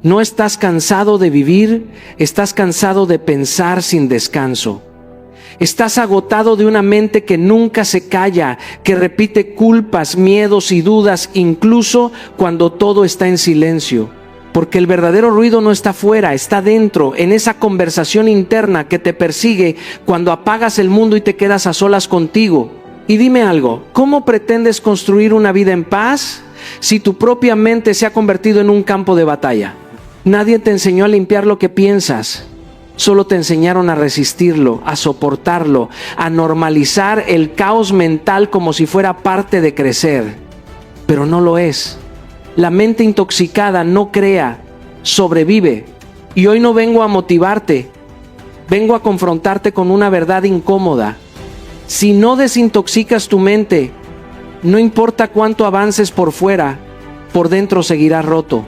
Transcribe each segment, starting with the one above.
No estás cansado de vivir, estás cansado de pensar sin descanso. Estás agotado de una mente que nunca se calla, que repite culpas, miedos y dudas, incluso cuando todo está en silencio. Porque el verdadero ruido no está afuera, está dentro, en esa conversación interna que te persigue cuando apagas el mundo y te quedas a solas contigo. Y dime algo, ¿cómo pretendes construir una vida en paz si tu propia mente se ha convertido en un campo de batalla? Nadie te enseñó a limpiar lo que piensas. Solo te enseñaron a resistirlo, a soportarlo, a normalizar el caos mental como si fuera parte de crecer. Pero no lo es. La mente intoxicada no crea, sobrevive. Y hoy no vengo a motivarte, vengo a confrontarte con una verdad incómoda. Si no desintoxicas tu mente, no importa cuánto avances por fuera, por dentro seguirás roto.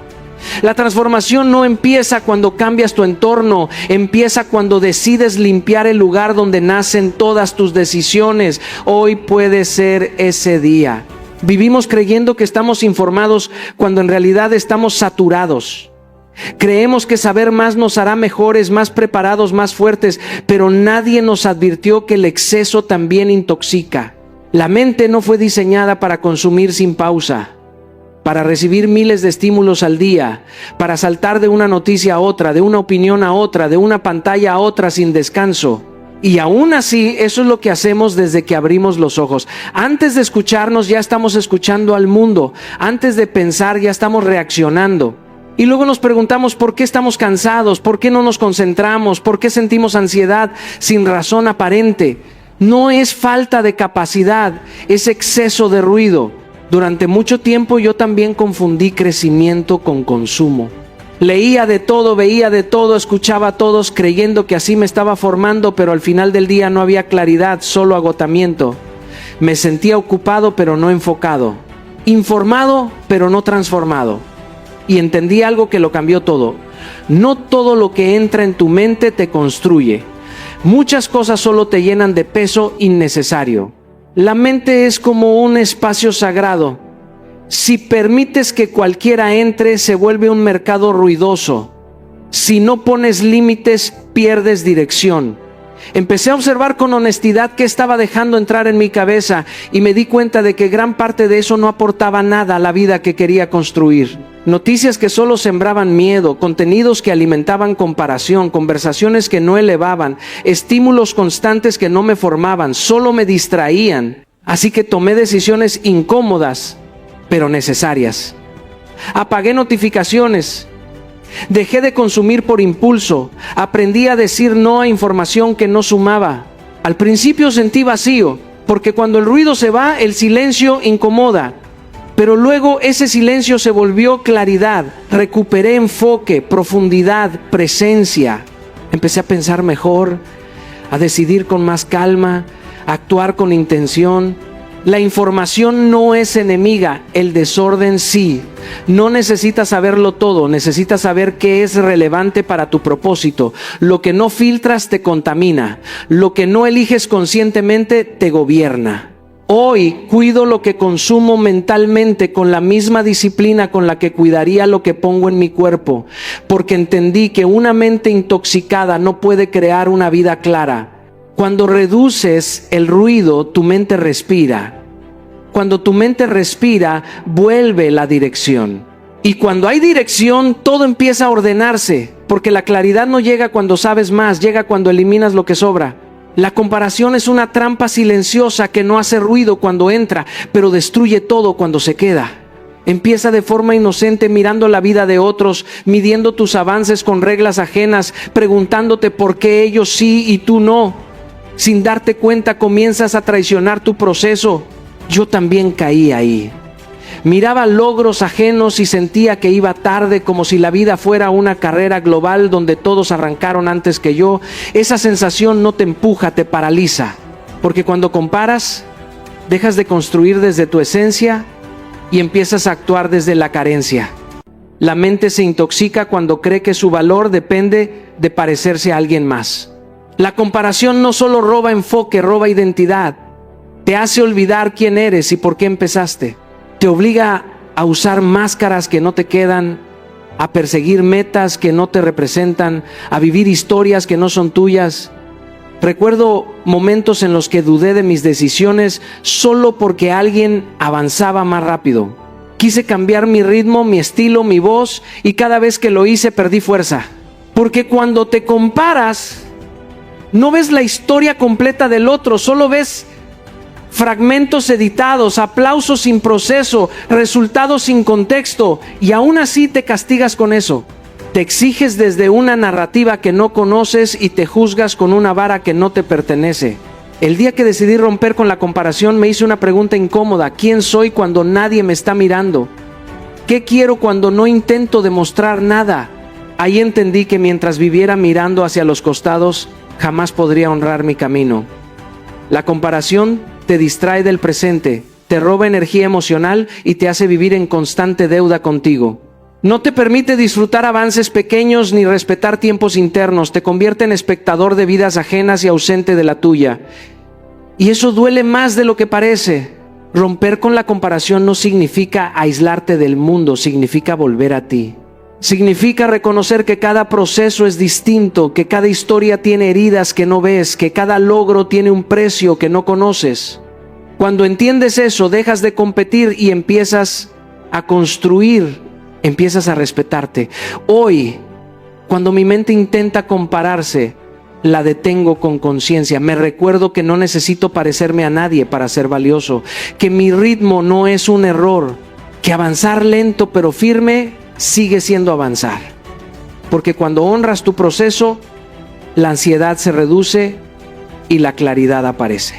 La transformación no empieza cuando cambias tu entorno, empieza cuando decides limpiar el lugar donde nacen todas tus decisiones. Hoy puede ser ese día. Vivimos creyendo que estamos informados cuando en realidad estamos saturados. Creemos que saber más nos hará mejores, más preparados, más fuertes, pero nadie nos advirtió que el exceso también intoxica. La mente no fue diseñada para consumir sin pausa, para recibir miles de estímulos al día, para saltar de una noticia a otra, de una opinión a otra, de una pantalla a otra sin descanso. Y aún así, eso es lo que hacemos desde que abrimos los ojos. Antes de escucharnos, ya estamos escuchando al mundo. Antes de pensar, ya estamos reaccionando. Y luego nos preguntamos por qué estamos cansados, por qué no nos concentramos, por qué sentimos ansiedad sin razón aparente. No es falta de capacidad, es exceso de ruido. Durante mucho tiempo yo también confundí crecimiento con consumo. Leía de todo, veía de todo, escuchaba a todos creyendo que así me estaba formando, pero al final del día no había claridad, solo agotamiento. Me sentía ocupado pero no enfocado, informado pero no transformado. Y entendí algo que lo cambió todo. No todo lo que entra en tu mente te construye. Muchas cosas solo te llenan de peso innecesario. La mente es como un espacio sagrado. Si permites que cualquiera entre, se vuelve un mercado ruidoso. Si no pones límites, pierdes dirección. Empecé a observar con honestidad qué estaba dejando entrar en mi cabeza y me di cuenta de que gran parte de eso no aportaba nada a la vida que quería construir. Noticias que solo sembraban miedo, contenidos que alimentaban comparación, conversaciones que no elevaban, estímulos constantes que no me formaban, solo me distraían. Así que tomé decisiones incómodas, pero necesarias. Apagué notificaciones. Dejé de consumir por impulso. Aprendí a decir no a información que no sumaba. Al principio sentí vacío, porque cuando el ruido se va, el silencio incomoda. Pero luego ese silencio se volvió claridad. Recuperé enfoque, profundidad, presencia. Empecé a pensar mejor, a decidir con más calma, a actuar con intención. La información no es enemiga, el desorden sí. No necesitas saberlo todo, necesitas saber qué es relevante para tu propósito. Lo que no filtras te contamina, lo que no eliges conscientemente te gobierna. Hoy cuido lo que consumo mentalmente con la misma disciplina con la que cuidaría lo que pongo en mi cuerpo, porque entendí que una mente intoxicada no puede crear una vida clara. Cuando reduces el ruido, tu mente respira. Cuando tu mente respira, vuelve la dirección. Y cuando hay dirección, todo empieza a ordenarse, porque la claridad no llega cuando sabes más, llega cuando eliminas lo que sobra. La comparación es una trampa silenciosa que no hace ruido cuando entra, pero destruye todo cuando se queda. Empieza de forma inocente mirando la vida de otros, midiendo tus avances con reglas ajenas, preguntándote por qué ellos sí y tú no. Sin darte cuenta comienzas a traicionar tu proceso. Yo también caí ahí. Miraba logros ajenos y sentía que iba tarde, como si la vida fuera una carrera global donde todos arrancaron antes que yo. Esa sensación no te empuja, te paraliza. Porque cuando comparas, dejas de construir desde tu esencia y empiezas a actuar desde la carencia. La mente se intoxica cuando cree que su valor depende de parecerse a alguien más. La comparación no solo roba enfoque, roba identidad. Te hace olvidar quién eres y por qué empezaste. Te obliga a usar máscaras que no te quedan, a perseguir metas que no te representan, a vivir historias que no son tuyas. Recuerdo momentos en los que dudé de mis decisiones solo porque alguien avanzaba más rápido. Quise cambiar mi ritmo, mi estilo, mi voz, y cada vez que lo hice perdí fuerza. Porque cuando te comparas, no ves la historia completa del otro, solo ves fragmentos editados, aplausos sin proceso, resultados sin contexto, y aún así te castigas con eso. Te exiges desde una narrativa que no conoces y te juzgas con una vara que no te pertenece. El día que decidí romper con la comparación me hice una pregunta incómoda: ¿quién soy cuando nadie me está mirando? ¿Qué quiero cuando no intento demostrar nada? Ahí entendí que mientras viviera mirando hacia los costados, jamás podría honrar mi camino. La comparación te distrae del presente, te roba energía emocional y te hace vivir en constante deuda contigo. No te permite disfrutar avances pequeños ni respetar tiempos internos, te convierte en espectador de vidas ajenas y ausente de la tuya. Y eso duele más de lo que parece. Romper con la comparación no significa aislarte del mundo, significa volver a ti. Significa reconocer que cada proceso es distinto, que cada historia tiene heridas que no ves, que cada logro tiene un precio que no conoces. Cuando entiendes eso, dejas de competir y empiezas a construir, empiezas a respetarte. Hoy, cuando mi mente intenta compararse, la detengo con conciencia. Me recuerdo que no necesito parecerme a nadie para ser valioso, que mi ritmo no es un error, que avanzar lento pero firme sigue siendo avanzar. Porque cuando honras tu proceso, la ansiedad se reduce y la claridad aparece.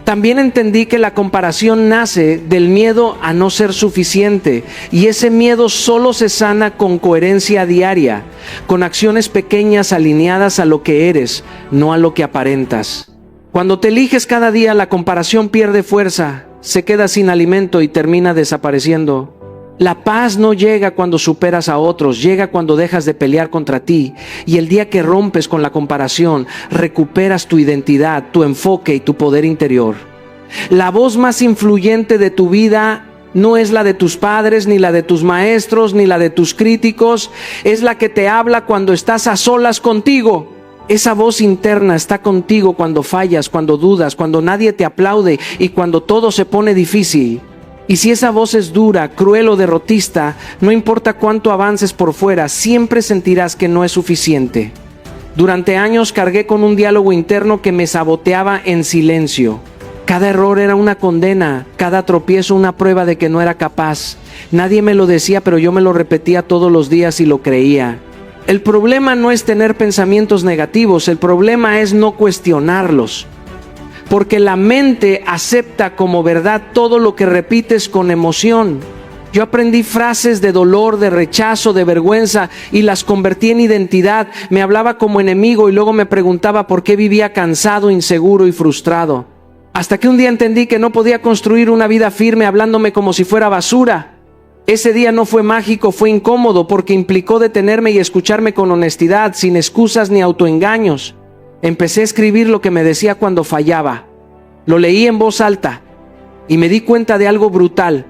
También entendí que la comparación nace del miedo a no ser suficiente, y ese miedo solo se sana con coherencia diaria, con acciones pequeñas alineadas a lo que eres, no a lo que aparentas. Cuando te eliges cada día, la comparación pierde fuerza, se queda sin alimento y termina desapareciendo. La paz no llega cuando superas a otros, llega cuando dejas de pelear contra ti. Y el día que rompes con la comparación, recuperas tu identidad, tu enfoque y tu poder interior. La voz más influyente de tu vida no es la de tus padres, ni la de tus maestros, ni la de tus críticos. Es la que te habla cuando estás a solas contigo. Esa voz interna está contigo cuando fallas, cuando dudas, cuando nadie te aplaude y cuando todo se pone difícil. Y si esa voz es dura, cruel o derrotista, no importa cuánto avances por fuera, siempre sentirás que no es suficiente. Durante años cargué con un diálogo interno que me saboteaba en silencio. Cada error era una condena, cada tropiezo una prueba de que no era capaz. Nadie me lo decía, pero yo me lo repetía todos los días y lo creía. El problema no es tener pensamientos negativos, el problema es no cuestionarlos. Porque la mente acepta como verdad todo lo que repites con emoción. Yo aprendí frases de dolor, de rechazo, de vergüenza y las convertí en identidad. Me hablaba como enemigo y luego me preguntaba por qué vivía cansado, inseguro y frustrado. Hasta que un día entendí que no podía construir una vida firme hablándome como si fuera basura. Ese día no fue mágico, fue incómodo porque implicó detenerme y escucharme con honestidad, sin excusas ni autoengaños. Empecé a escribir lo que me decía cuando fallaba. Lo leí en voz alta y me di cuenta de algo brutal.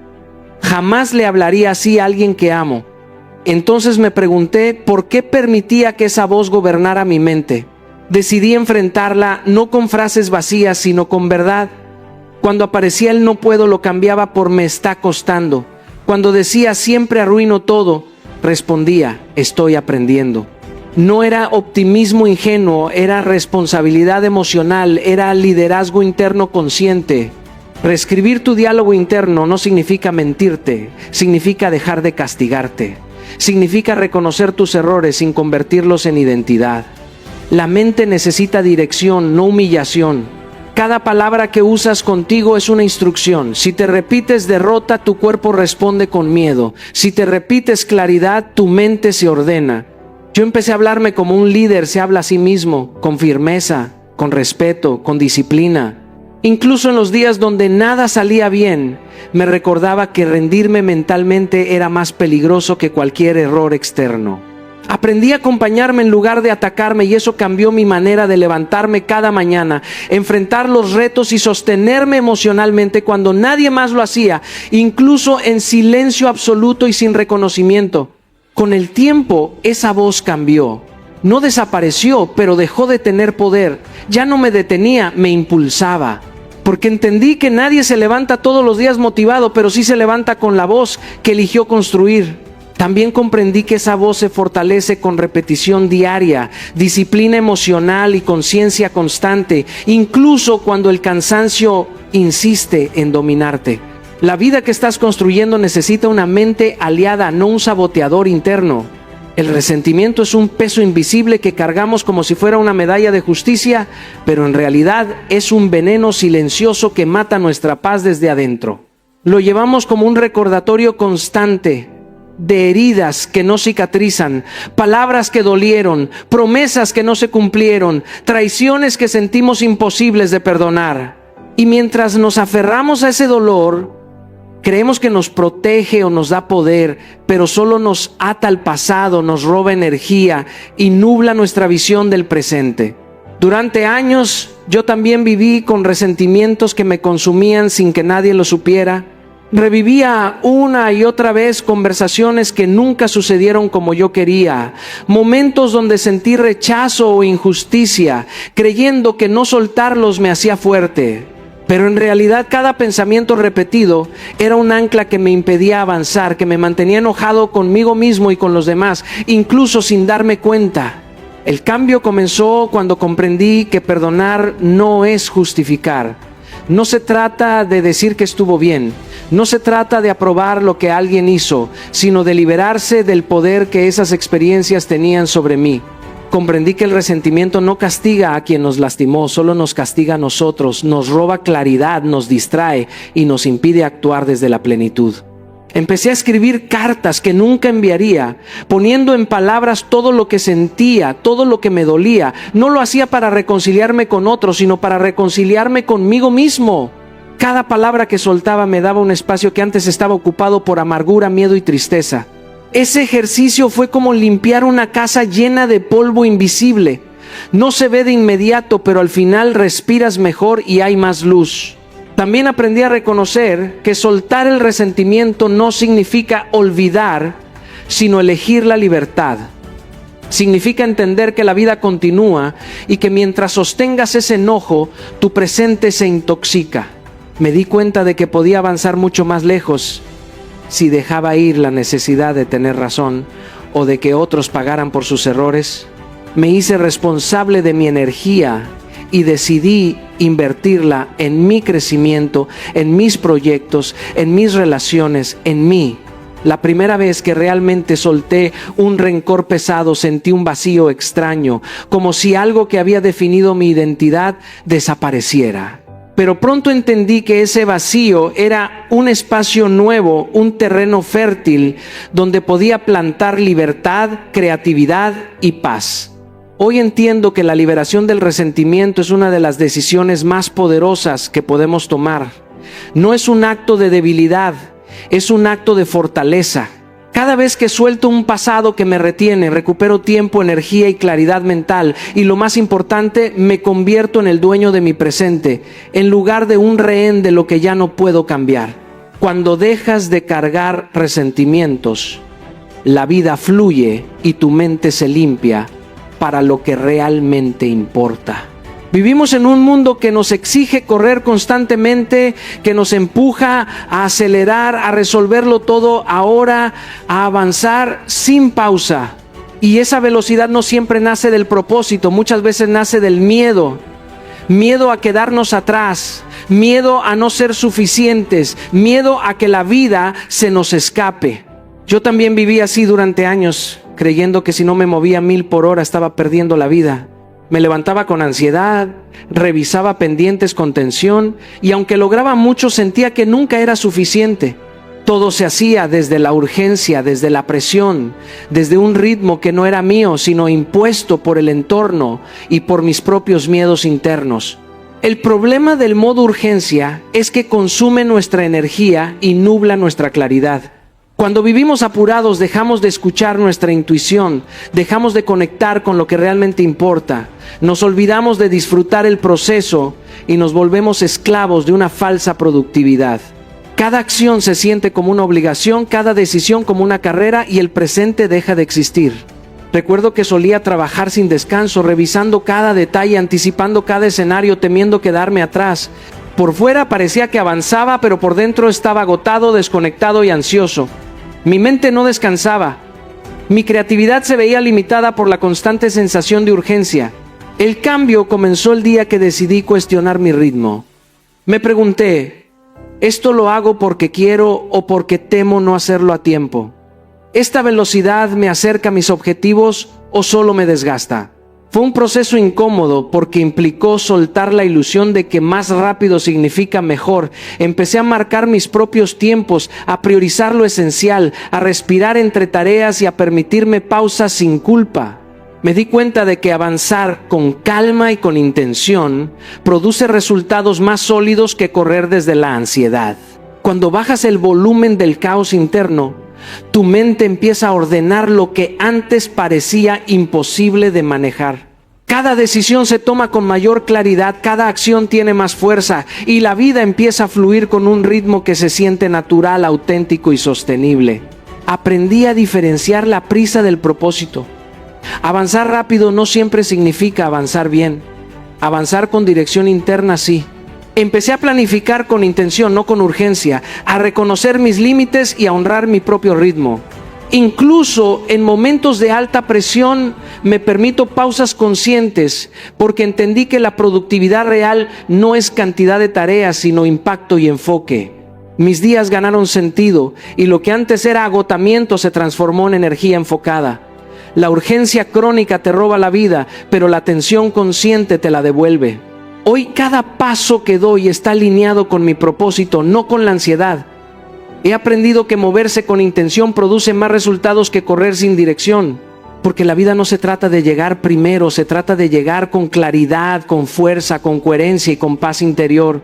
Jamás le hablaría así a alguien que amo. Entonces me pregunté por qué permitía que esa voz gobernara mi mente. Decidí enfrentarla no con frases vacías, sino con verdad. Cuando aparecía el no puedo, lo cambiaba por me está costando. Cuando decía siempre arruino todo, respondía estoy aprendiendo. No era optimismo ingenuo, era responsabilidad emocional, era liderazgo interno consciente. Reescribir tu diálogo interno no significa mentirte, significa dejar de castigarte. Significa reconocer tus errores sin convertirlos en identidad. La mente necesita dirección, no humillación. Cada palabra que usas contigo es una instrucción. Si te repites derrota, tu cuerpo responde con miedo. Si te repites claridad, tu mente se ordena. Yo empecé a hablarme como un líder se habla a sí mismo, con firmeza, con respeto, con disciplina. Incluso en los días donde nada salía bien, me recordaba que rendirme mentalmente era más peligroso que cualquier error externo. Aprendí a acompañarme en lugar de atacarme y eso cambió mi manera de levantarme cada mañana, enfrentar los retos y sostenerme emocionalmente cuando nadie más lo hacía, incluso en silencio absoluto y sin reconocimiento. Con el tiempo, esa voz cambió. No desapareció, pero dejó de tener poder. Ya no me detenía, me impulsaba. Porque entendí que nadie se levanta todos los días motivado, pero sí se levanta con la voz que eligió construir. También comprendí que esa voz se fortalece con repetición diaria, disciplina emocional y conciencia constante, incluso cuando el cansancio insiste en dominarte. La vida que estás construyendo necesita una mente aliada, no un saboteador interno. El resentimiento es un peso invisible que cargamos como si fuera una medalla de justicia, pero en realidad es un veneno silencioso que mata nuestra paz desde adentro. Lo llevamos como un recordatorio constante de heridas que no cicatrizan, palabras que dolieron, promesas que no se cumplieron, traiciones que sentimos imposibles de perdonar. Y mientras nos aferramos a ese dolor, creemos que nos protege o nos da poder, pero solo nos ata al pasado, nos roba energía y nubla nuestra visión del presente. Durante años yo también viví con resentimientos que me consumían sin que nadie lo supiera. Revivía una y otra vez conversaciones que nunca sucedieron como yo quería, momentos donde sentí rechazo o injusticia, creyendo que no soltarlos me hacía fuerte. Pero en realidad cada pensamiento repetido era un ancla que me impedía avanzar, que me mantenía enojado conmigo mismo y con los demás, incluso sin darme cuenta. El cambio comenzó cuando comprendí que perdonar no es justificar. No se trata de decir que estuvo bien, no se trata de aprobar lo que alguien hizo, sino de liberarse del poder que esas experiencias tenían sobre mí. Comprendí que el resentimiento no castiga a quien nos lastimó, solo nos castiga a nosotros, nos roba claridad, nos distrae y nos impide actuar desde la plenitud. Empecé a escribir cartas que nunca enviaría, poniendo en palabras todo lo que sentía, todo lo que me dolía. No lo hacía para reconciliarme con otros, sino para reconciliarme conmigo mismo. Cada palabra que soltaba me daba un espacio que antes estaba ocupado por amargura, miedo y tristeza. Ese ejercicio fue como limpiar una casa llena de polvo invisible. No se ve de inmediato, pero al final respiras mejor y hay más luz. También aprendí a reconocer que soltar el resentimiento no significa olvidar, sino elegir la libertad. Significa entender que la vida continúa y que mientras sostengas ese enojo, tu presente se intoxica. Me di cuenta de que podía avanzar mucho más lejos si dejaba ir la necesidad de tener razón o de que otros pagaran por sus errores. Me hice responsable de mi energía y decidí invertirla en mi crecimiento, en mis proyectos, en mis relaciones, en mí. La primera vez que realmente solté un rencor pesado, sentí un vacío extraño, como si algo que había definido mi identidad desapareciera. Pero pronto entendí que ese vacío era un espacio nuevo, un terreno fértil, donde podía plantar libertad, creatividad y paz. Hoy entiendo que la liberación del resentimiento es una de las decisiones más poderosas que podemos tomar. No es un acto de debilidad, es un acto de fortaleza. Cada vez que suelto un pasado que me retiene, recupero tiempo, energía y claridad mental. Y lo más importante, me convierto en el dueño de mi presente, en lugar de un rehén de lo que ya no puedo cambiar. Cuando dejas de cargar resentimientos, la vida fluye y tu mente se limpia para lo que realmente importa. Vivimos en un mundo que nos exige correr constantemente, que nos empuja a acelerar, a resolverlo todo ahora, a avanzar sin pausa. Y esa velocidad no siempre nace del propósito, muchas veces nace del miedo. Miedo a quedarnos atrás, miedo a no ser suficientes, miedo a que la vida se nos escape. Yo también viví así durante años, creyendo que si no me movía 1000 por hora estaba perdiendo la vida. Me levantaba con ansiedad, revisaba pendientes con tensión y aunque lograba mucho sentía que nunca era suficiente. Todo se hacía desde la urgencia, desde la presión, desde un ritmo que no era mío, sino impuesto por el entorno y por mis propios miedos internos. El problema del modo urgencia es que consume nuestra energía y nubla nuestra claridad. Cuando vivimos apurados dejamos de escuchar nuestra intuición, dejamos de conectar con lo que realmente importa, nos olvidamos de disfrutar el proceso y nos volvemos esclavos de una falsa productividad. Cada acción se siente como una obligación, cada decisión como una carrera y el presente deja de existir. Recuerdo que solía trabajar sin descanso, revisando cada detalle, anticipando cada escenario, temiendo quedarme atrás. Por fuera parecía que avanzaba, pero por dentro estaba agotado, desconectado y ansioso. Mi mente no descansaba. Mi creatividad se veía limitada por la constante sensación de urgencia. El cambio comenzó el día que decidí cuestionar mi ritmo. Me pregunté, ¿esto lo hago porque quiero o porque temo no hacerlo a tiempo? ¿Esta velocidad me acerca a mis objetivos o solo me desgasta? Fue un proceso incómodo porque implicó soltar la ilusión de que más rápido significa mejor. Empecé a marcar mis propios tiempos, a priorizar lo esencial, a respirar entre tareas y a permitirme pausas sin culpa. Me di cuenta de que avanzar con calma y con intención produce resultados más sólidos que correr desde la ansiedad. Cuando bajas el volumen del caos interno, tu mente empieza a ordenar lo que antes parecía imposible de manejar. Cada decisión se toma con mayor claridad, cada acción tiene más fuerza y la vida empieza a fluir con un ritmo que se siente natural, auténtico y sostenible. Aprendí a diferenciar la prisa del propósito. Avanzar rápido no siempre significa avanzar bien. Avanzar con dirección interna sí. Empecé a planificar con intención, no con urgencia, a reconocer mis límites y a honrar mi propio ritmo. Incluso en momentos de alta presión me permito pausas conscientes porque entendí que la productividad real no es cantidad de tareas, sino impacto y enfoque. Mis días ganaron sentido y lo que antes era agotamiento se transformó en energía enfocada. La urgencia crónica te roba la vida, pero la atención consciente te la devuelve. Hoy cada paso que doy está alineado con mi propósito, no con la ansiedad. He aprendido que moverse con intención produce más resultados que correr sin dirección, porque la vida no se trata de llegar primero, se trata de llegar con claridad, con fuerza, con coherencia y con paz interior.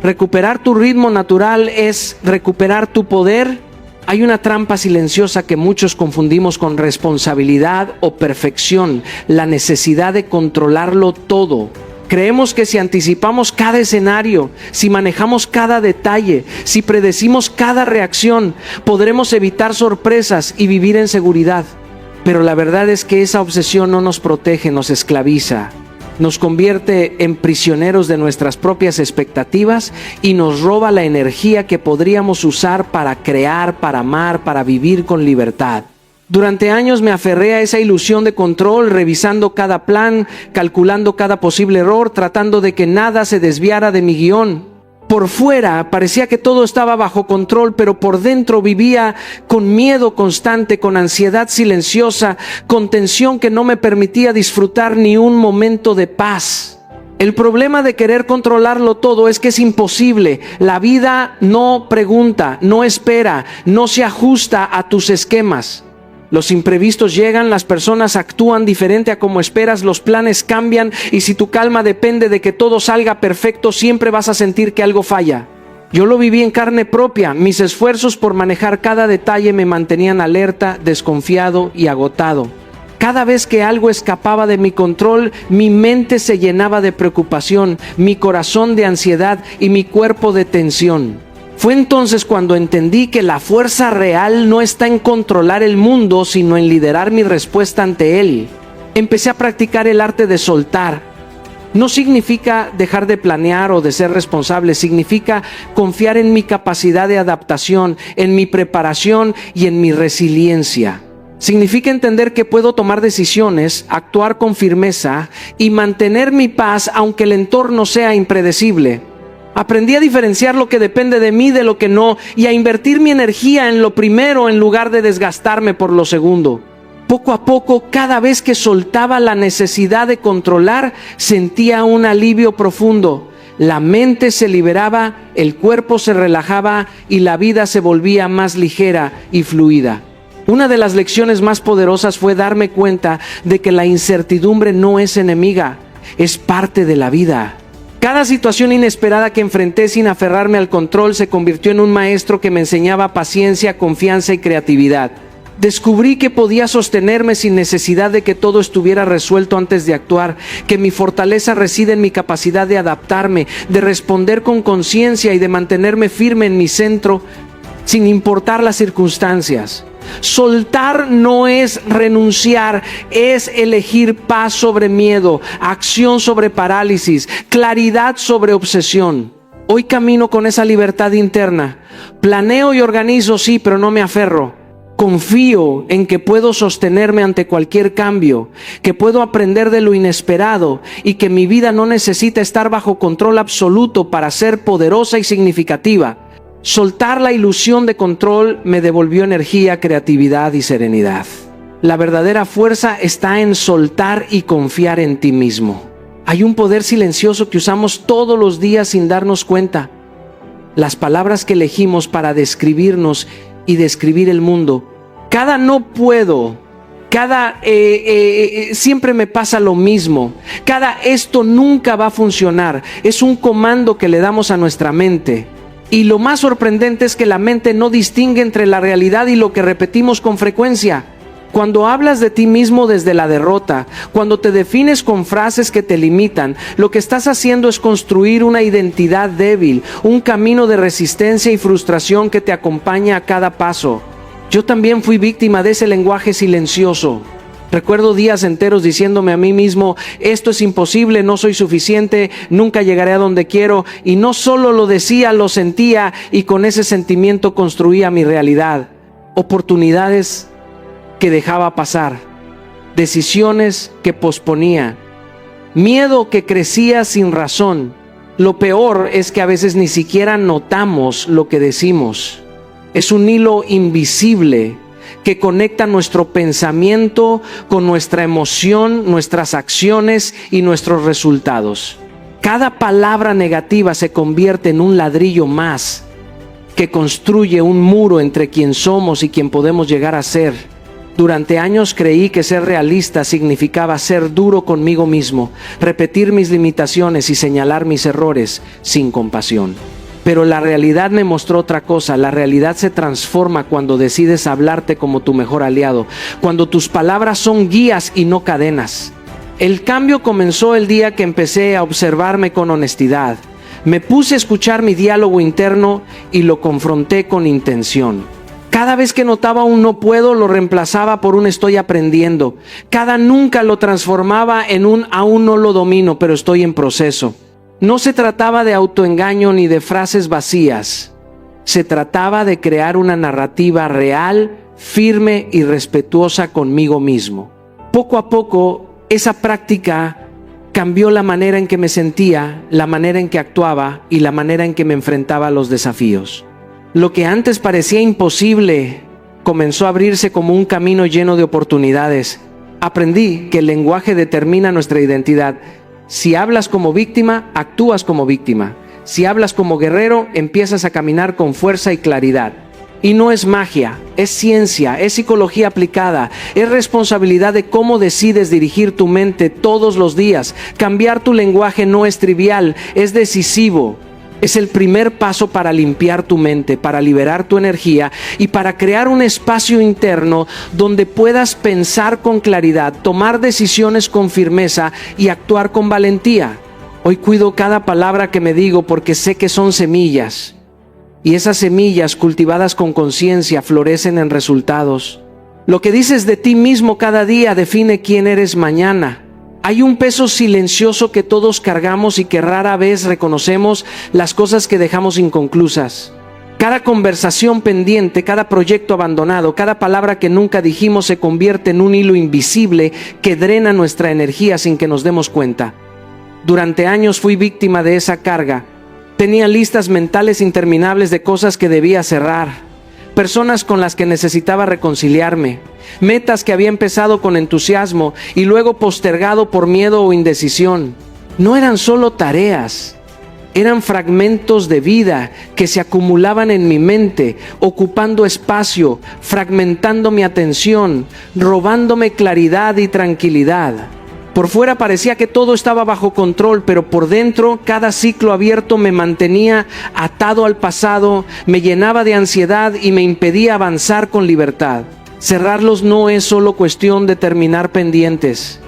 Recuperar tu ritmo natural es recuperar tu poder. Hay una trampa silenciosa que muchos confundimos con responsabilidad o perfección, la necesidad de controlarlo todo. Creemos que si anticipamos cada escenario, si manejamos cada detalle, si predecimos cada reacción, podremos evitar sorpresas y vivir en seguridad. Pero la verdad es que esa obsesión no nos protege, nos esclaviza, nos convierte en prisioneros de nuestras propias expectativas y nos roba la energía que podríamos usar para crear, para amar, para vivir con libertad. Durante años me aferré a esa ilusión de control, revisando cada plan, calculando cada posible error, tratando de que nada se desviara de mi guión. Por fuera parecía que todo estaba bajo control, pero por dentro vivía con miedo constante, con ansiedad silenciosa, con tensión que no me permitía disfrutar ni un momento de paz. El problema de querer controlarlo todo es que es imposible. La vida no pregunta, no espera, no se ajusta a tus esquemas. Los imprevistos llegan, las personas actúan diferente a como esperas, los planes cambian y si tu calma depende de que todo salga perfecto, siempre vas a sentir que algo falla. Yo lo viví en carne propia. Mis esfuerzos por manejar cada detalle me mantenían alerta, desconfiado y agotado. Cada vez que algo escapaba de mi control, mi mente se llenaba de preocupación, mi corazón de ansiedad y mi cuerpo de tensión. Fue entonces cuando entendí que la fuerza real no está en controlar el mundo, sino en liderar mi respuesta ante él. Empecé a practicar el arte de soltar. No significa dejar de planear o de ser responsable, significa confiar en mi capacidad de adaptación, en mi preparación y en mi resiliencia. Significa entender que puedo tomar decisiones, actuar con firmeza y mantener mi paz aunque el entorno sea impredecible. Aprendí a diferenciar lo que depende de mí de lo que no y a invertir mi energía en lo primero en lugar de desgastarme por lo segundo. Poco a poco, cada vez que soltaba la necesidad de controlar, sentía un alivio profundo. La mente se liberaba, el cuerpo se relajaba y la vida se volvía más ligera y fluida. Una de las lecciones más poderosas fue darme cuenta de que la incertidumbre no es enemiga, es parte de la vida. Cada situación inesperada que enfrenté sin aferrarme al control se convirtió en un maestro que me enseñaba paciencia, confianza y creatividad. Descubrí que podía sostenerme sin necesidad de que todo estuviera resuelto antes de actuar, que mi fortaleza reside en mi capacidad de adaptarme, de responder con conciencia y de mantenerme firme en mi centro sin importar las circunstancias. Soltar no es renunciar, es elegir paz sobre miedo, acción sobre parálisis, claridad sobre obsesión. Hoy camino con esa libertad interna. Planeo y organizo, sí, pero no me aferro. Confío en que puedo sostenerme ante cualquier cambio, que puedo aprender de lo inesperado y que mi vida no necesita estar bajo control absoluto para ser poderosa y significativa. Soltar la ilusión de control me devolvió energía, creatividad y serenidad. La verdadera fuerza está en soltar y confiar en ti mismo. Hay un poder silencioso que usamos todos los días sin darnos cuenta. Las palabras que elegimos para describirnos y describir el mundo. Cada no puedo, siempre me pasa lo mismo, cada esto nunca va a funcionar, es un comando que le damos a nuestra mente. Y lo más sorprendente es que la mente no distingue entre la realidad y lo que repetimos con frecuencia. Cuando hablas de ti mismo desde la derrota, cuando te defines con frases que te limitan, lo que estás haciendo es construir una identidad débil, un camino de resistencia y frustración que te acompaña a cada paso. Yo también fui víctima de ese lenguaje silencioso. Recuerdo días enteros diciéndome a mí mismo, esto es imposible, no soy suficiente, nunca llegaré a donde quiero. Y no solo lo decía, lo sentía y con ese sentimiento construía mi realidad. Oportunidades que dejaba pasar, decisiones que posponía, miedo que crecía sin razón. Lo peor es que a veces ni siquiera notamos lo que decimos. Es un hilo invisible que conecta nuestro pensamiento con nuestra emoción, nuestras acciones y nuestros resultados. Cada palabra negativa se convierte en un ladrillo más que construye un muro entre quien somos y quien podemos llegar a ser. Durante años creí que ser realista significaba ser duro conmigo mismo, repetir mis limitaciones y señalar mis errores sin compasión. Pero la realidad me mostró otra cosa. La realidad se transforma cuando decides hablarte como tu mejor aliado, cuando tus palabras son guías y no cadenas. El cambio comenzó el día que empecé a observarme con honestidad. Me puse a escuchar mi diálogo interno y lo confronté con intención. Cada vez que notaba un no puedo, lo reemplazaba por un estoy aprendiendo. Cada nunca lo transformaba en un aún no lo domino, pero estoy en proceso. No se trataba de autoengaño ni de frases vacías. Se trataba de crear una narrativa real, firme y respetuosa conmigo mismo. Poco a poco, esa práctica cambió la manera en que me sentía, la manera en que actuaba y la manera en que me enfrentaba a los desafíos. Lo que antes parecía imposible comenzó a abrirse como un camino lleno de oportunidades. Aprendí que el lenguaje determina nuestra identidad. Si hablas como víctima, actúas como víctima. Si hablas como guerrero, empiezas a caminar con fuerza y claridad. Y no es magia, es ciencia, es psicología aplicada, es responsabilidad de cómo decides dirigir tu mente todos los días. Cambiar tu lenguaje no es trivial, es decisivo. Es el primer paso para limpiar tu mente, para liberar tu energía y para crear un espacio interno donde puedas pensar con claridad, tomar decisiones con firmeza y actuar con valentía. Hoy cuido cada palabra que me digo porque sé que son semillas. Y esas semillas cultivadas con conciencia florecen en resultados. Lo que dices de ti mismo cada día define quién eres mañana. Hay un peso silencioso que todos cargamos y que rara vez reconocemos, las cosas que dejamos inconclusas. Cada conversación pendiente, cada proyecto abandonado, cada palabra que nunca dijimos se convierte en un hilo invisible que drena nuestra energía sin que nos demos cuenta. Durante años fui víctima de esa carga. Tenía listas mentales interminables de cosas que debía cerrar, personas con las que necesitaba reconciliarme, metas que había empezado con entusiasmo y luego postergado por miedo o indecisión. No eran solo tareas, eran fragmentos de vida que se acumulaban en mi mente, ocupando espacio, fragmentando mi atención, robándome claridad y tranquilidad. Por fuera parecía que todo estaba bajo control, pero por dentro cada ciclo abierto me mantenía atado al pasado, me llenaba de ansiedad y me impedía avanzar con libertad. Cerrarlos no es solo cuestión de terminar pendientes.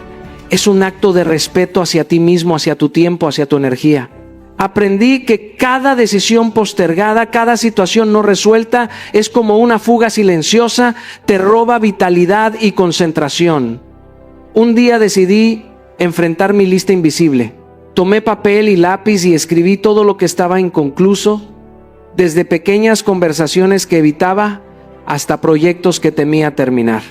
Es un acto de respeto hacia ti mismo, hacia tu tiempo, hacia tu energía. Aprendí que cada decisión postergada, cada situación no resuelta es como una fuga silenciosa, te roba vitalidad y concentración. Un día decidí enfrentar mi lista invisible. Tomé papel y lápiz y escribí todo lo que estaba inconcluso, desde pequeñas conversaciones que evitaba hasta proyectos que temía terminar.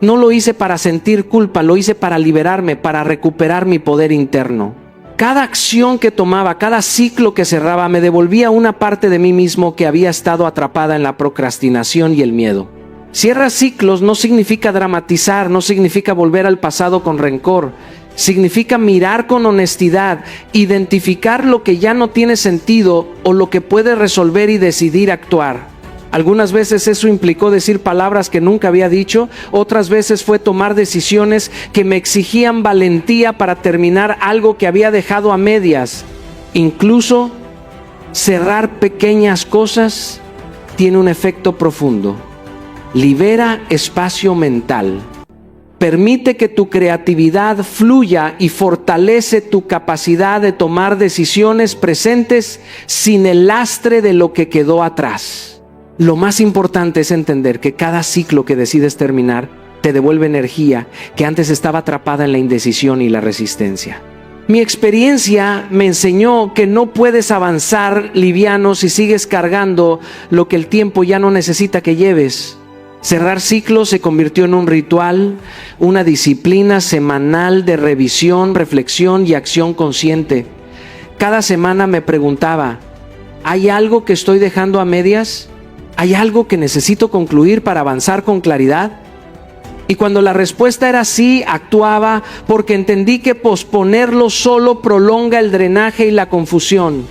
No lo hice para sentir culpa, lo hice para liberarme, para recuperar mi poder interno. Cada acción que tomaba, cada ciclo que cerraba, me devolvía una parte de mí mismo que había estado atrapada en la procrastinación y el miedo. Cierrar ciclos no significa dramatizar, no significa volver al pasado con rencor. Significa mirar con honestidad, identificar lo que ya no tiene sentido o lo que puede resolver y decidir actuar. Algunas veces eso implicó decir palabras que nunca había dicho, otras veces fue tomar decisiones que me exigían valentía para terminar algo que había dejado a medias. Incluso cerrar pequeñas cosas tiene un efecto profundo. Libera espacio mental. Permite que tu creatividad fluya y fortalece tu capacidad de tomar decisiones presentes sin el lastre de lo que quedó atrás. Lo más importante es entender que cada ciclo que decides terminar te devuelve energía que antes estaba atrapada en la indecisión y la resistencia. Mi experiencia me enseñó que no puedes avanzar liviano si sigues cargando lo que el tiempo ya no necesita que lleves. Cerrar ciclos se convirtió en un ritual, una disciplina semanal de revisión, reflexión y acción consciente. Cada semana me preguntaba, ¿hay algo que estoy dejando a medias? ¿Hay algo que necesito concluir para avanzar con claridad? Y cuando la respuesta era sí, actuaba, porque entendí que posponerlo solo prolonga el drenaje y la confusión.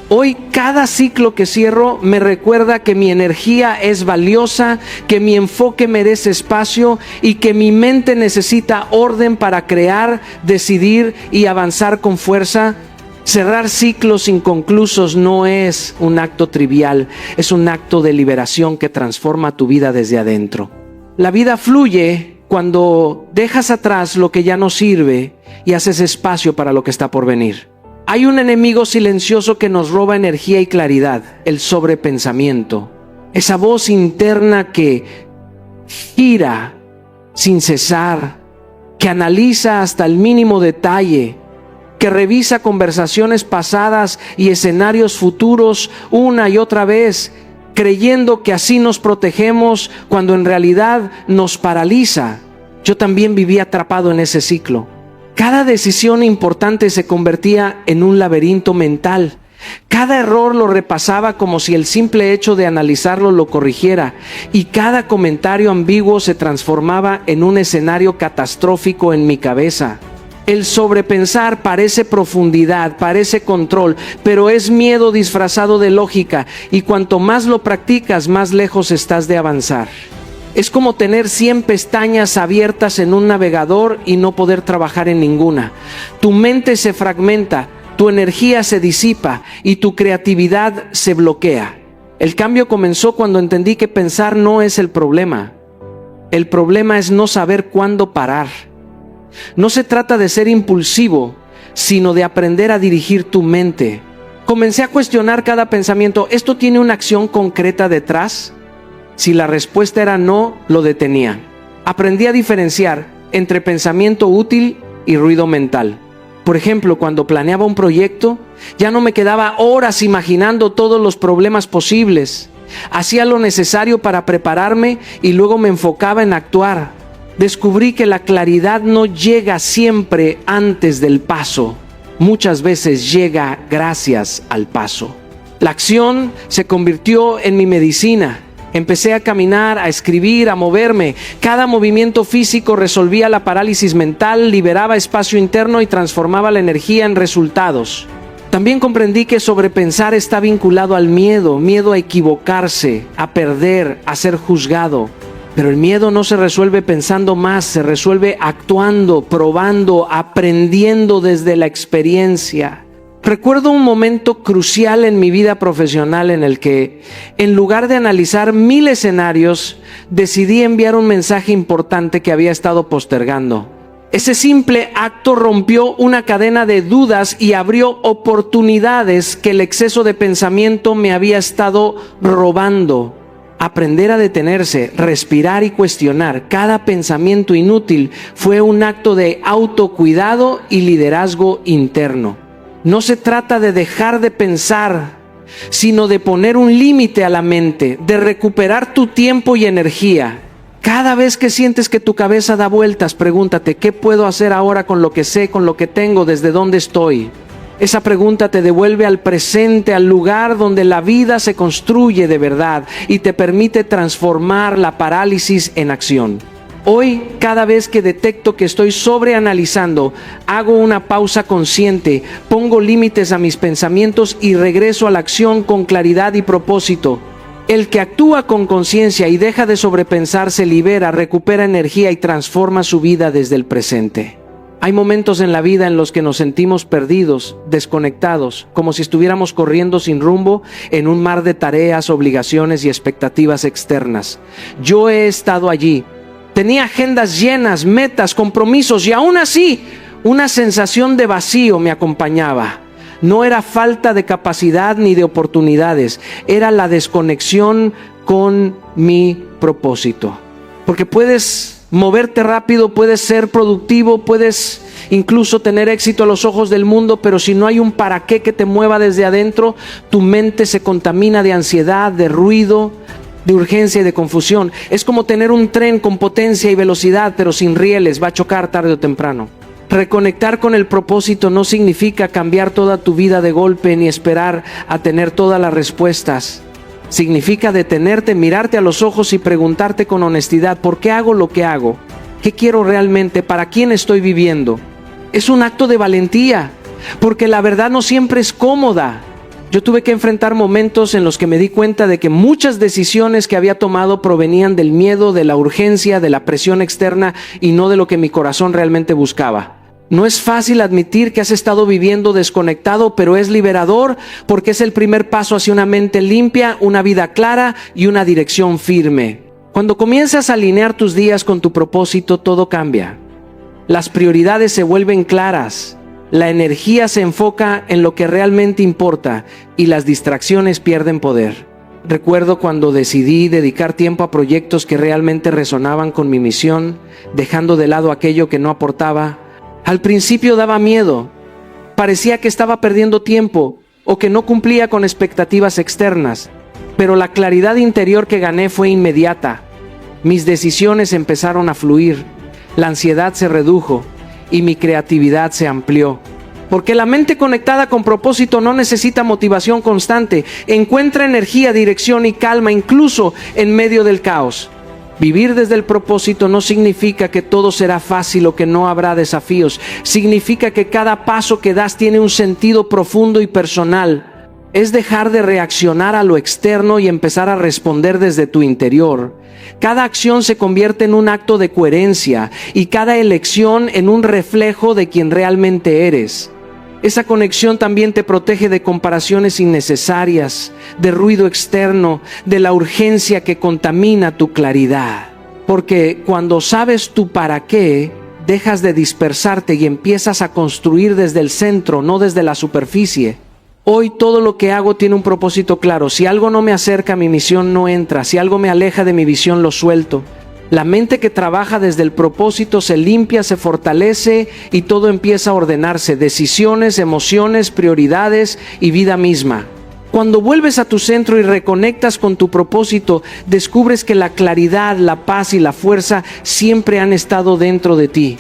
Hoy cada ciclo que cierro me recuerda que mi energía es valiosa, que mi enfoque merece espacio y que mi mente necesita orden para crear, decidir y avanzar con fuerza. Cerrar ciclos inconclusos no es un acto trivial, es un acto de liberación que transforma tu vida desde adentro. La vida fluye cuando dejas atrás lo que ya no sirve y haces espacio para lo que está por venir. Hay un enemigo silencioso que nos roba energía y claridad, el sobrepensamiento. Esa voz interna que gira sin cesar, que analiza hasta el mínimo detalle, que revisa conversaciones pasadas y escenarios futuros una y otra vez, creyendo que así nos protegemos cuando en realidad nos paraliza. Yo también viví atrapado en ese ciclo. Cada decisión importante se convertía en un laberinto mental. Cada error lo repasaba como si el simple hecho de analizarlo lo corrigiera, y cada comentario ambiguo se transformaba en un escenario catastrófico en mi cabeza. El sobrepensar parece profundidad, parece control, pero es miedo disfrazado de lógica, y cuanto más lo practicas, más lejos estás de avanzar. Es como tener 100 pestañas abiertas en un navegador y no poder trabajar en ninguna. Tu mente se fragmenta, tu energía se disipa y tu creatividad se bloquea. El cambio comenzó cuando entendí que pensar no es el problema. El problema es no saber cuándo parar. No se trata de ser impulsivo, sino de aprender a dirigir tu mente. Comencé a cuestionar cada pensamiento. ¿Esto tiene una acción concreta detrás? Si la respuesta era no, lo detenía. Aprendí a diferenciar entre pensamiento útil y ruido mental. Por ejemplo, cuando planeaba un proyecto, ya no me quedaba horas imaginando todos los problemas posibles. Hacía lo necesario para prepararme y luego me enfocaba en actuar. Descubrí que la claridad no llega siempre antes del paso. Muchas veces llega gracias al paso. La acción se convirtió en mi medicina. Empecé a caminar, a escribir, a moverme. Cada movimiento físico resolvía la parálisis mental, liberaba espacio interno y transformaba la energía en resultados. También comprendí que sobrepensar está vinculado al miedo, miedo a equivocarse, a perder, a ser juzgado. Pero el miedo no se resuelve pensando más, se resuelve actuando, probando, aprendiendo desde la experiencia. Recuerdo un momento crucial en mi vida profesional en el que, en lugar de analizar 1000 escenarios, decidí enviar un mensaje importante que había estado postergando. Ese simple acto rompió una cadena de dudas y abrió oportunidades que el exceso de pensamiento me había estado robando. Aprender a detenerse, respirar y cuestionar cada pensamiento inútil fue un acto de autocuidado y liderazgo interno. No se trata de dejar de pensar, sino de poner un límite a la mente, de recuperar tu tiempo y energía. Cada vez que sientes que tu cabeza da vueltas, pregúntate, ¿qué puedo hacer ahora con lo que sé, con lo que tengo, desde dónde estoy? Esa pregunta te devuelve al presente, al lugar donde la vida se construye de verdad y te permite transformar la parálisis en acción. Hoy, cada vez que detecto que estoy sobreanalizando, hago una pausa consciente, pongo límites a mis pensamientos y regreso a la acción con claridad y propósito. El que actúa con conciencia y deja de sobrepensar se libera, recupera energía y transforma su vida desde el presente. Hay momentos en la vida en los que nos sentimos perdidos, desconectados, como si estuviéramos corriendo sin rumbo en un mar de tareas, obligaciones y expectativas externas. Yo he estado allí. Tenía agendas llenas, metas, compromisos y aún así una sensación de vacío me acompañaba. No era falta de capacidad ni de oportunidades, era la desconexión con mi propósito. Porque puedes moverte rápido, puedes ser productivo, puedes incluso tener éxito a los ojos del mundo, pero si no hay un para qué que te mueva desde adentro, tu mente se contamina de ansiedad, de ruido, de urgencia y de confusión. Es como tener un tren con potencia y velocidad, pero sin rieles, va a chocar tarde o temprano. Reconectar con el propósito no significa cambiar toda tu vida de golpe ni esperar a tener todas las respuestas. Significa detenerte, mirarte a los ojos y preguntarte con honestidad, ¿por qué hago lo que hago? ¿Qué quiero realmente? ¿Para quién estoy viviendo? Es un acto de valentía, porque la verdad no siempre es cómoda. Yo tuve que enfrentar momentos en los que me di cuenta de que muchas decisiones que había tomado provenían del miedo, de la urgencia, de la presión externa y no de lo que mi corazón realmente buscaba. No es fácil admitir que has estado viviendo desconectado, pero es liberador porque es el primer paso hacia una mente limpia, una vida clara y una dirección firme. Cuando comienzas a alinear tus días con tu propósito, todo cambia. Las prioridades se vuelven claras, la energía se enfoca en lo que realmente importa y las distracciones pierden poder. Recuerdo cuando decidí dedicar tiempo a proyectos que realmente resonaban con mi misión, dejando de lado aquello que no aportaba. Al principio daba miedo, parecía que estaba perdiendo tiempo o que no cumplía con expectativas externas, pero la claridad interior que gané fue inmediata. Mis decisiones empezaron a fluir, la ansiedad se redujo y mi creatividad se amplió. Porque la mente conectada con propósito no necesita motivación constante, encuentra energía, dirección y calma incluso en medio del caos. Vivir desde el propósito no significa que todo será fácil o que no habrá desafíos. Significa que cada paso que das tiene un sentido profundo y personal. Es dejar de reaccionar a lo externo y empezar a responder desde tu interior. Cada acción se convierte en un acto de coherencia y cada elección en un reflejo de quien realmente eres. Esa conexión también te protege de comparaciones innecesarias, de ruido externo, de la urgencia que contamina tu claridad. Porque cuando sabes tu para qué, dejas de dispersarte y empiezas a construir desde el centro, no desde la superficie. Hoy todo lo que hago tiene un propósito claro. Si algo no me acerca a mi misión, no entra. Si algo me aleja de mi visión, lo suelto. La mente que trabaja desde el propósito se limpia, se fortalece y todo empieza a ordenarse. Decisiones, emociones, prioridades y vida misma. Cuando vuelves a tu centro y reconectas con tu propósito, descubres que la claridad, la paz y la fuerza siempre han estado dentro de ti.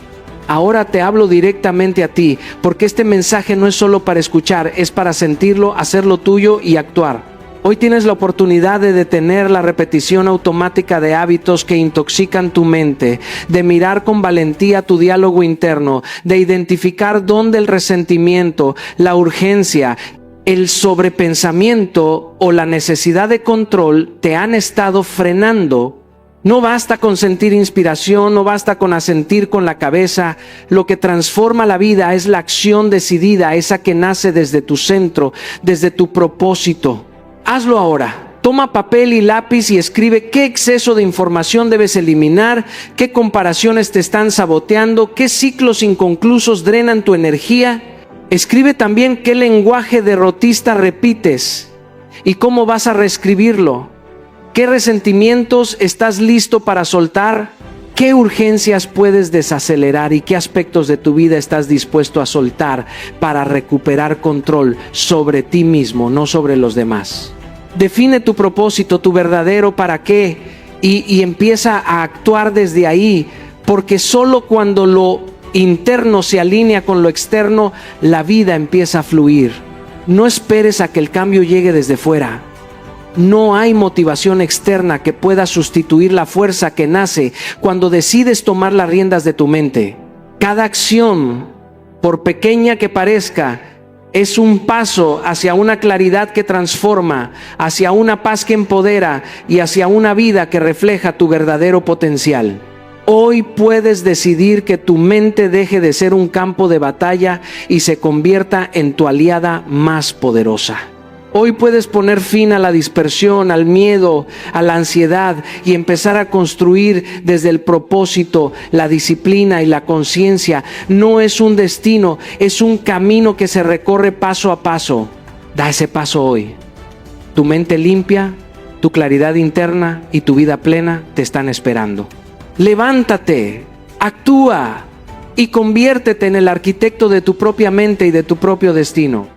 Ahora te hablo directamente a ti, porque este mensaje no es solo para escuchar, es para sentirlo, hacerlo tuyo y actuar. Hoy tienes la oportunidad de detener la repetición automática de hábitos que intoxican tu mente, de mirar con valentía tu diálogo interno, de identificar dónde el resentimiento, la urgencia, el sobrepensamiento o la necesidad de control te han estado frenando. No basta con sentir inspiración, no basta con asentir con la cabeza. Lo que transforma la vida es la acción decidida, esa que nace desde tu centro, desde tu propósito. Hazlo ahora. Toma papel y lápiz y escribe qué exceso de información debes eliminar, qué comparaciones te están saboteando, qué ciclos inconclusos drenan tu energía. Escribe también qué lenguaje derrotista repites y cómo vas a reescribirlo. ¿Qué resentimientos estás listo para soltar? ¿Qué urgencias puedes desacelerar y qué aspectos de tu vida estás dispuesto a soltar para recuperar control sobre ti mismo, no sobre los demás? Define tu propósito, tu verdadero para qué y empieza a actuar desde ahí, porque solo cuando lo interno se alinea con lo externo, la vida empieza a fluir. No esperes a que el cambio llegue desde fuera. No hay motivación externa que pueda sustituir la fuerza que nace cuando decides tomar las riendas de tu mente. Cada acción, por pequeña que parezca, es un paso hacia una claridad que transforma, hacia una paz que empodera y hacia una vida que refleja tu verdadero potencial. Hoy puedes decidir que tu mente deje de ser un campo de batalla y se convierta en tu aliada más poderosa. Hoy puedes poner fin a la dispersión, al miedo, a la ansiedad y empezar a construir desde el propósito, la disciplina y la conciencia. No es un destino, es un camino que se recorre paso a paso. Da ese paso hoy. Tu mente limpia, tu claridad interna y tu vida plena te están esperando. Levántate, actúa y conviértete en el arquitecto de tu propia mente y de tu propio destino.